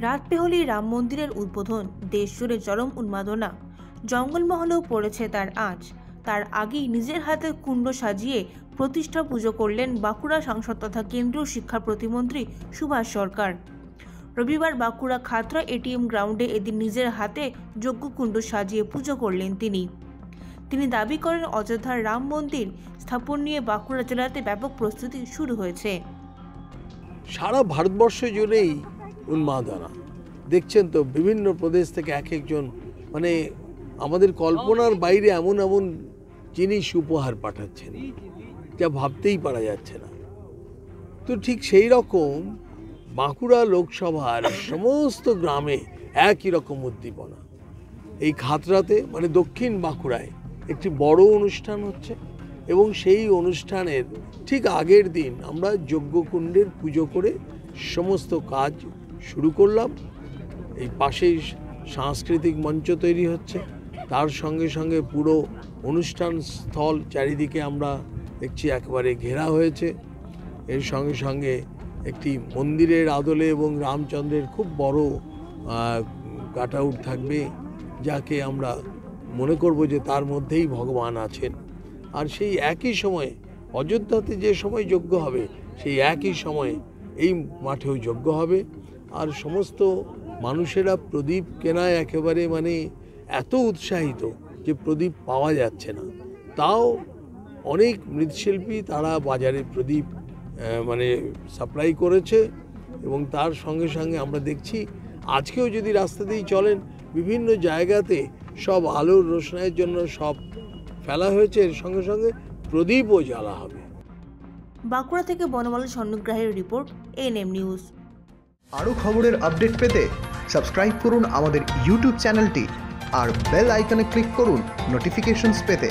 রাত পেহলেই রাম মন্দিরের উদ্বোধন, দেশ জুড়ে চরম উন্মাদনা। জঙ্গলমহলেও পড়েছে তার আঁচ। তার আগেই নিজের হাতে কুণ্ড সাজিয়ে প্রতিষ্ঠা পুজো করলেন বাঁকুড়া সাংসদ তথা কেন্দ্রীয় শিক্ষা প্রতিমন্ত্রী সুভাষ সরকার। রবিবার বাঁকুড়া খাতড়া এটিএম গ্রাউন্ডে এদিন নিজের হাতে যজ্ঞকুণ্ড সাজিয়ে পুজো করলেন তিনি দাবি করেন, অযোধ্যার রাম মন্দির স্থাপন নিয়ে বাঁকুড়া জেলাতে ব্যাপক প্রস্তুতি শুরু হয়েছে। সারা ভারতবর্ষ জুড়েই উন্মাদনা দেখছেন তো, বিভিন্ন প্রদেশ থেকে এক একজন মানে আমাদের কল্পনার বাইরে এমন এমন জিনিস উপহার পাঠাচ্ছেন যা ভাবতেই পারা যাচ্ছে না। তো ঠিক সেই রকম বাঁকুড়া লোকসভার সমস্ত গ্রামে একই রকম উদ্দীপনা। এই খাতড়াতে মানে দক্ষিণ বাঁকুড়ায় একটি বড় অনুষ্ঠান হচ্ছে এবং সেই অনুষ্ঠানের ঠিক আগের দিন আমরা যজ্ঞকুণ্ডের পুজো করে সমস্ত কাজ শুরু করলাম। এই পাশেই সাংস্কৃতিক মঞ্চ তৈরি হচ্ছে, তার সঙ্গে সঙ্গে পুরো অনুষ্ঠান স্থল চারিদিকে আমরা দেখছি একেবারে ঘেরা হয়েছে। এর সঙ্গে সঙ্গে একটি মন্দিরের আদলে এবং রামচন্দ্রের খুব বড় কাট আউট থাকবে, যাকে আমরা মনে করব যে তার মধ্যেই ভগবান আছেন। আর সেই একই সময়ে অযোধ্যাতে যে সময় যজ্ঞ হবে সেই একই সময়ে এই মাঠেও যজ্ঞ হবে। আর সমস্ত মানুষেরা প্রদীপ কেনায় একেবারে মানে এত উৎসাহিত যে প্রদীপ পাওয়া যাচ্ছে না। তাও অনেক মৃৎশিল্পী তারা বাজারে প্রদীপ মানে সাপ্লাই করেছে এবং তার সঙ্গে সঙ্গে আমরা দেখছি আজকেও যদি রাস্তা দিয়ে চলেন বিভিন্ন জায়গাতে সব আলোর রোশনাইয়ের জন্য সব ফেলা হয়েছে, এর সঙ্গে সঙ্গে প্রদীপও জ্বালা হবে। বাঁকুড়া থেকে বনমাল স্বর্ণগ্রাহের রিপোর্ট, এএনএম নিউজ। আরও খবরের আপডেট পেতে সাবস্ক্রাইব করুন আমাদের ইউটিউব চ্যানেলটি আর বেল আইকনে ক্লিক করুন নোটিফিকেশনস পেতে।